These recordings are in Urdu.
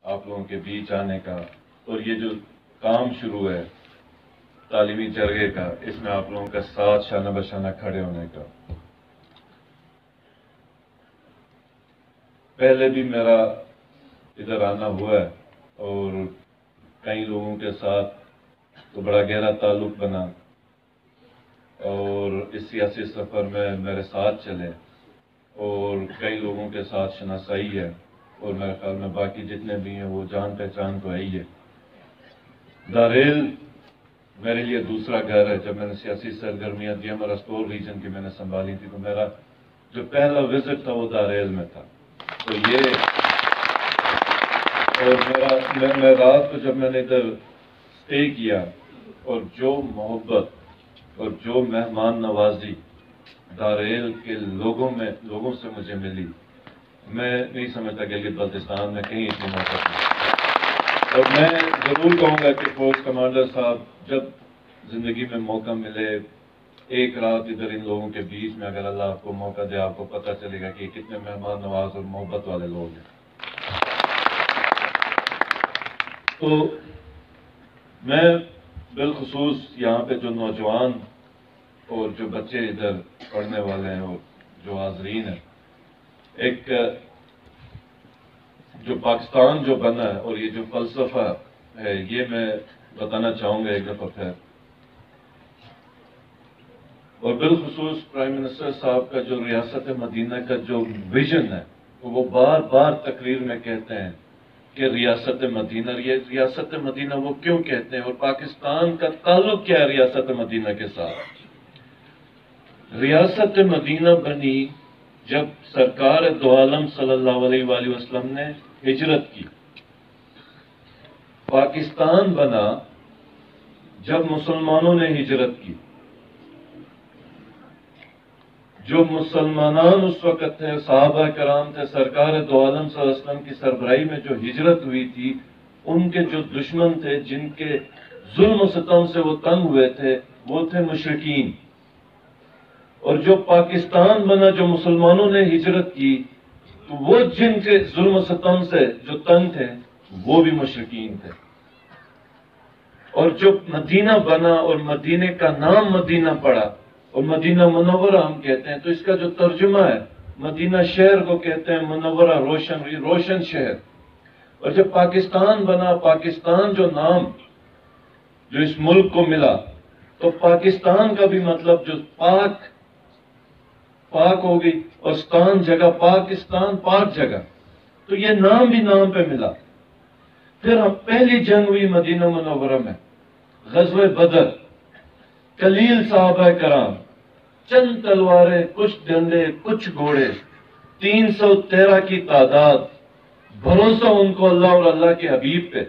آپ لوگوں کے بیچ آنے کا، اور یہ جو کام شروع ہے تعلیمی جرگے کا، اس میں آپ لوگوں کا ساتھ شانہ بشانہ کھڑے ہونے کا۔ پہلے بھی میرا ادھر آنا ہوا ہے اور کئی لوگوں کے ساتھ تو بڑا گہرا تعلق بنا، اور اس سیاسی سفر میں میرے ساتھ چلے، اور کئی لوگوں کے ساتھ شناسائی ہے، اور میرے خیال میں باقی جتنے بھی ہیں وہ جان پہچان تو ہے ہی ہے۔ داریل میرے لیے دوسرا گھر ہے۔ جب میں نے سیاسی سرگرمیاں دیمر اسٹور ریجن کی میں نے سنبھالی تھی تو میرا جو پہلا وزٹ تھا وہ داریل میں تھا۔ تو یہ اور میں رات کو جب میں نے ادھر اسٹے کیا، اور جو محبت اور جو مہمان نوازی داریل کے لوگوں سے مجھے ملی، میں نہیں سمجھتا گلگت بلتستان میں کہیں اتنی محبت نہیں۔ اور میں ضرور کہوں گا کہ فورس کمانڈر صاحب جب زندگی میں موقع ملے، ایک رات ادھر ان لوگوں کے بیچ میں اگر اللہ آپ کو موقع دے، آپ کو پتہ چلے گا کہ یہ کتنے مہمان نواز اور محبت والے لوگ ہیں۔ تو میں بالخصوص یہاں پہ جو نوجوان اور جو بچے ادھر پڑھنے والے ہیں اور جو حاضرین ہیں، ایک جو پاکستان جو بنا ہے اور یہ جو فلسفہ ہے، یہ میں بتانا چاہوں گا ایک دفعہ پھر۔ اور بالخصوص پرائم منسٹر صاحب کا جو ریاست مدینہ کا جو ویژن ہے، وہ بار بار تقریر میں کہتے ہیں کہ ریاست مدینہ، ریاست مدینہ وہ کیوں کہتے ہیں اور پاکستان کا تعلق کیا ہے ریاست مدینہ کے ساتھ؟ ریاست مدینہ بنی جب سرکار دو عالم صلی اللہ علیہ وآلہ وسلم نے ہجرت کی۔ پاکستان بنا جب مسلمانوں نے ہجرت کی۔ جو مسلمان اس وقت تھے، صحابہ کرام تھے، سرکار دو عالم صلی اللہ علیہ وسلم کی سربراہی میں جو ہجرت ہوئی تھی، ان کے جو دشمن تھے، جن کے ظلم و ستم سے وہ تنگ ہوئے تھے، وہ تھے مشرکین۔ اور جو پاکستان بنا، جو مسلمانوں نے ہجرت کی، تو وہ جن کے ظلم و ستم سے جو تنگ تھے وہ بھی مشرکین تھے۔ اور جو مدینہ بنا اور مدینے کا نام مدینہ پڑا، اور مدینہ منورہ ہم کہتے ہیں، تو اس کا جو ترجمہ ہے، مدینہ شہر کو کہتے ہیں، منورہ روشن شہر۔ اور جب پاکستان بنا، پاکستان جو نام جو اس ملک کو ملا، تو پاکستان کا بھی مطلب جو پاک ہو گئی، اور ستان جگہ، پاکستان پاک جگہ، تو یہ نام بھی نام پہ ملا۔ پھر ہم پہلی جنگ ہوئی مدینہ منورہ میں، غزوہ بدر، قلیل صحابہ کرام، چند تلواریں، کچھ ڈنڈے، کچھ گھوڑے، 313 کی تعداد، بھروسہ ان کو اللہ اور اللہ کے حبیب پہ،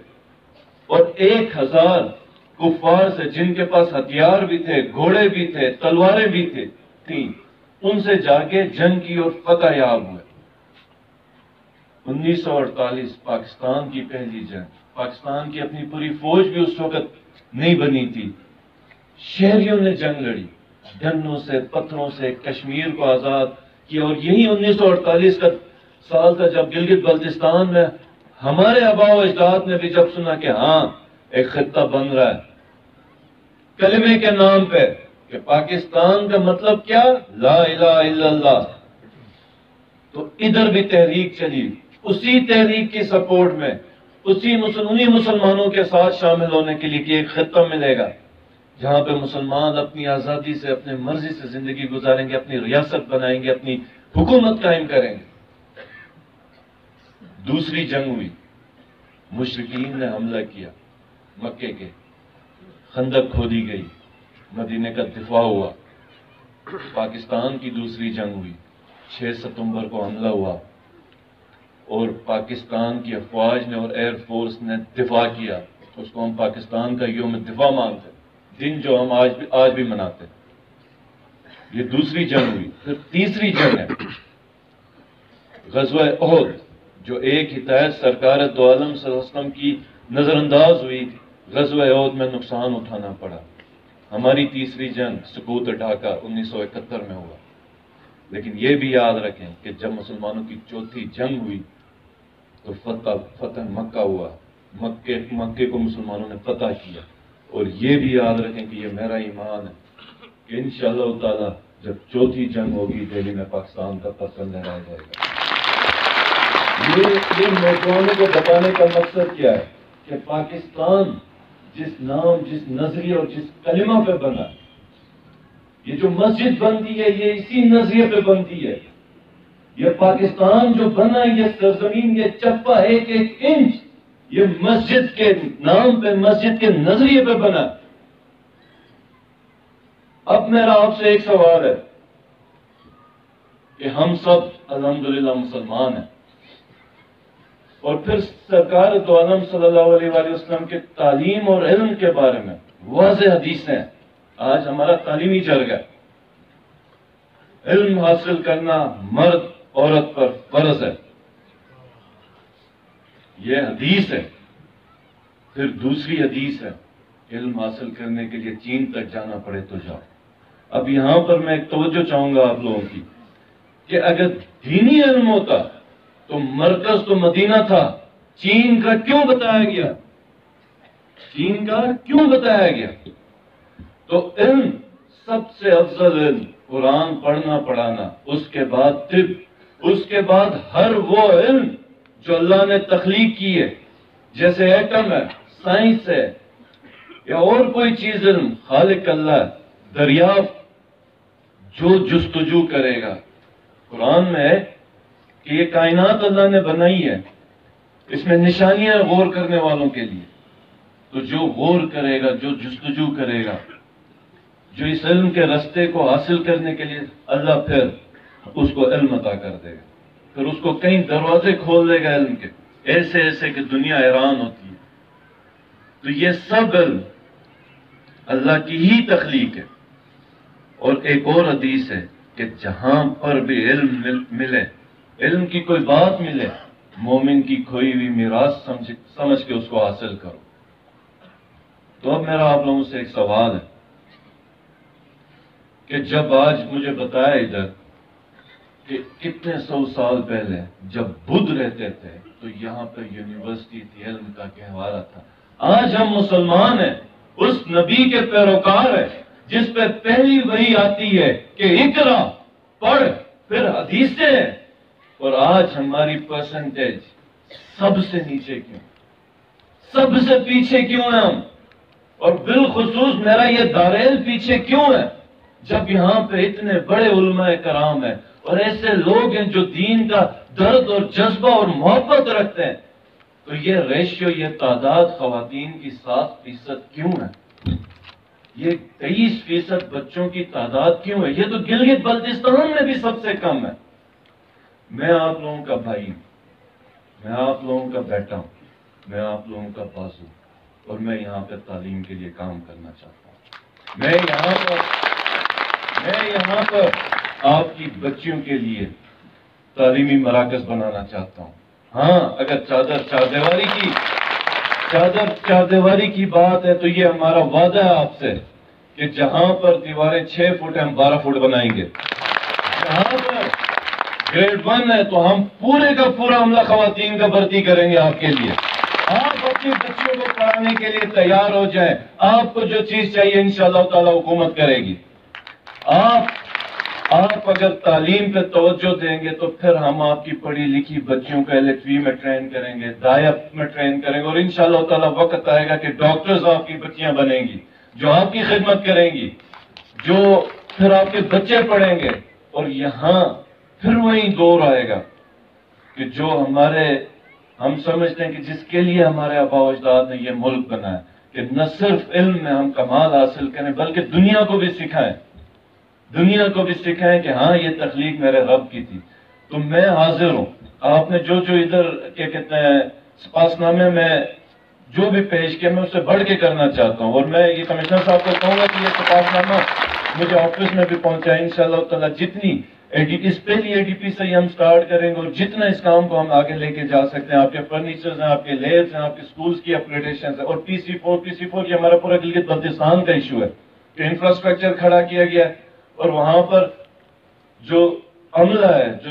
اور 1000 کفار سے جن کے پاس ہتھیار بھی تھے، گھوڑے بھی تھے، تلواریں بھی تھیں، ان سے جا کے جنگ کی اور فتح یاب ہوئے۔ 1948 پاکستان کی پہلی جنگ، پاکستان کی اپنی پوری فوج بھی اس وقت نہیں بنی تھی، شہریوں نے جنگ لڑی، ڈنڈوں سے، پتھروں سے کشمیر کو آزاد کیا۔ اور یہی 1948 کا سال تھا جب گلگت بلتستان میں ہمارے آباء و اجداد نے بھی جب سنا کہ ہاں ایک خطہ بن رہا ہے کلمے کے نام پہ، کہ پاکستان کا مطلب کیا؟ لا الہ الا اللہ۔ تو ادھر بھی تحریک چلی، اسی تحریک کی سپورٹ میں، انہی مسلمانوں کے ساتھ شامل ہونے کے لیے کہ ایک خطہ ملے گا جہاں پہ مسلمان اپنی آزادی سے، اپنے مرضی سے زندگی گزاریں گے، اپنی ریاست بنائیں گے، اپنی حکومت قائم کریں گے۔ دوسری جنگ ہوئی، مشرکین نے حملہ کیا، مکے کے خندق کھودی گئی، مدینے کا دفاع ہوا۔ پاکستان کی دوسری جنگ ہوئی، 6 ستمبر کو حملہ ہوا، اور پاکستان کی افواج نے اور ایئر فورس نے دفاع کیا۔ اس کو ہم پاکستان کا یوم دفاع مانتے ہیں، دن جو ہم آج بھی مناتے ہیں۔ یہ دوسری جنگ ہوئی۔ پھر تیسری جنگ ہے غزوہ احد، جو ایک ہدایت سرکار دو عالم صلی اللہ علیہ وسلم کی نظر انداز ہوئی۔ غزوہ احد میں نقصان اٹھانا پڑا۔ ہماری تیسری جنگ سقوط ڈھاکہ 1971 میں ہوا۔ لیکن یہ بھی یاد رکھیں کہ جب مسلمانوں کی چوتھی جنگ ہوئی تو فتح مکہ ہوا۔ مکے کو مسلمانوں نے فتح کیا. اور یہ بھی یاد رکھیں کہ یہ میرا ایمان ہے کہ انشاءاللہ تعالی جب چوتھی جنگ ہوگی دہلی میں پاکستان کا پسند لہرا جائے گا. یہ نوجوانوں کو بتانے کا مقصد کیا ہے کہ پاکستان جس نام، جس نظریے اور جس کلمہ پہ بنا، یہ جو مسجد بنتی ہے یہ اسی نظریے پہ بنتی ہے. یہ پاکستان جو بنا، یہ سرزمین، یہ چپا ایک ایک انچ یہ مسجد کے نام پہ، مسجد کے نظریے پہ بنا. اب میرا آپ سے ایک سوال ہے کہ ہم سب الحمدللہ مسلمان ہیں، اور پھر سرکار دو عالم صلی اللہ علیہ وآلہ وسلم کے تعلیم اور علم کے بارے میں واضح حدیثیں ہیں. آج ہمارا تعلیمی جرگہ ہے. علم حاصل کرنا مرد عورت پر فرض ہے، یہ حدیث ہے. پھر دوسری حدیث ہے، علم حاصل کرنے کے لیے چین تک جانا پڑے تو جاؤ. اب یہاں پر میں ایک توجہ چاہوں گا آپ لوگوں کی کہ اگر دینی علم ہوتا تو مرکز تو مدینہ تھا، چین کا کیوں بتایا گیا؟ چین کا کیوں بتایا گیا؟ تو علم سب سے افضل علم قرآن پڑھنا پڑھانا، اس کے بعد طب، اس کے بعد ہر وہ علم جو اللہ نے تخلیق کی ہے، جیسے ایٹم ہے، سائنس ہے، یا اور کوئی چیز علم خالق اللہ، دریافت جو جستجو کرے گا. قرآن میں ہے کہ یہ کائنات اللہ نے بنائی ہے، اس میں نشانیاں غور کرنے والوں کے لیے. تو جو غور کرے گا، جو جستجو کرے گا، جو اس علم کے رستے کو حاصل کرنے کے لیے، اللہ پھر اس کو علم عطا کر دے گا. پھر اس کو کئی دروازے کھول دے گا علم کے، ایسے ایسے کہ دنیا حیران ہوتی ہے. تو یہ سب علم اللہ کی ہی تخلیق ہے. اور ایک اور حدیث ہے کہ جہاں پر بھی علم ملے، علم کی کوئی بات ملے، مومن کی کھوئی ہوئی میراث سمجھ کے اس کو حاصل کرو. تو اب میرا آپ لوگوں سے ایک سوال ہے کہ جب آج مجھے بتایا ادھر کہ کتنے سو سال پہلے جب بدھ رہتے تھے تو یہاں پہ یونیورسٹی تھی، علم کا گہوارہ تھا. آج ہم مسلمان ہیں، اس نبی کے پیروکار ہیں جس پہ پہلی وحی آتی ہے کہ اقرا، پڑھ، پھر حدیثیں ہیں. اور آج ہماری پرسنٹیج سب سے نیچے کیوں، سب سے پیچھے کیوں ہیں ہم؟ اور بالخصوص میرا یہ دارائل پیچھے کیوں ہے جب یہاں پہ اتنے بڑے علماء کرام ہیں اور ایسے لوگ ہیں جو دین کا درد اور جذبہ اور محبت رکھتے ہیں؟ تو یہ ریشیو، یہ تعداد خواتین کی 7% کیوں ہے؟ یہ 23% بچوں کی تعداد کیوں ہے؟ یہ تو گلگت بلتستان میں بھی سب سے کم ہے. میں آپ لوگوں کا بھائی ہوں، میں آپ لوگوں کا بیٹا ہوں، میں آپ لوگوں کا بازو، اور میں یہاں پہ تعلیم کے لیے کام کرنا چاہتا ہوں. میں یہاں پر آپ کی بچیوں کے لیے تعلیمی مراکز بنانا چاہتا ہوں. ہاں، اگر چار دیواری کی بات ہے تو یہ ہمارا وعدہ ہے آپ سے کہ جہاں پر دیواریں 6 فٹ ہیں ہم 12 فٹ بنائیں گے. جہاں پر گریڈ 1 ہے تو ہم پورے کا پورا عملہ خواتین کا بھرتی کریں گے آپ کے لیے. آپ اپنی بچیوں کو پڑھانے کے لیے تیار ہو جائیں. آپ کو جو چیز چاہیے انشاءاللہ تعالی حکومت کرے گی. آپ اگر تعلیم پہ توجہ دیں گے تو پھر ہم آپ کی پڑھی لکھی بچیوں کو LHV میں ٹرین کریں گے، دایاب میں ٹرین کریں گے، اور انشاءاللہ تعالی وقت آئے گا کہ ڈاکٹرز آپ کی بچیاں بنیں گی جو آپ کی خدمت کریں گی، جو پھر آپ کے بچے پڑھیں گے. اور یہاں پھر وہی دور آئے گا کہ جو ہم سمجھتے ہیں کہ جس کے لیے ہمارے آباء و اجداد نے یہ ملک بنایا کہ نہ صرف علم میں ہم کمال حاصل کریں بلکہ دنیا کو بھی سکھائیں کہ ہاں یہ تخلیق میرے رب کی تھی. تو میں حاضر ہوں. آپ نے جو ادھر کیا کہتے ہیں سپاس نامے میں جو بھی پیش کیا میں اس سے بڑھ کے کرنا چاہتا ہوں. اور میں یہ کمشنر صاحب کو کہوں گا کہ یہ سپاس نامہ مجھے آفس میں بھی پہنچائے انشاءاللہ تعالی. جتنی اس پہلی ADP سے ہی ہم سٹارٹ کریں گے اور جتنا اس کام کو ہم آگے لے کے جا سکتے ہیں. آپ کے فرنیچرز ہیں، آپ کے لیبس ہیں، آپ کے سکولز کی اپگریڈیشنز ہیں. اور PC4 یہ ہمارا پورا گلگت بلتستان کا ایشو ہے کہ انفراسٹرکچر کھڑا کیا گیا ہے اور وہاں پر جو عملہ ہے، جو